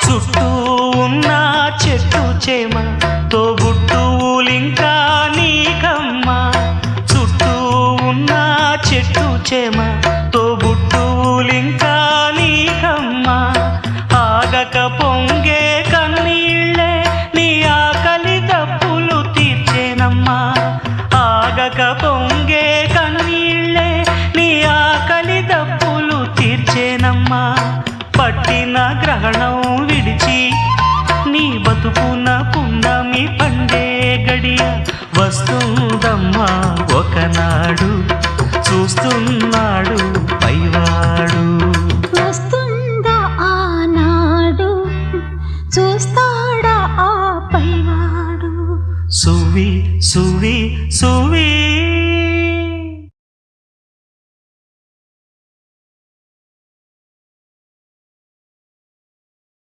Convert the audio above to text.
చుట్టూ ఉన్న చెట్టు చేమ తోబుట్టువులింకా నీకమ్మా చుట్టూ ఉన్న చెట్టు చేమ తోబుట్టువులింకా నీకమ్మా ఆగక పొంగే కన్నీళ్ళే నీ ఆకలి దప్పులు తీర్చేనమ్మా ఆగక పొంగే కన్నీళ్ళే నీ ఆకలి దప్పులు తీర్చేనమ్మా పట్టిన గ్రహణం విడిచి నీ బతుకున పున్నమి పండే గడియ వస్తుందమ్మా ఒకనాడు చూస్తున్నాడు పైవాడు వస్తుందా ఆనాడు చూస్తా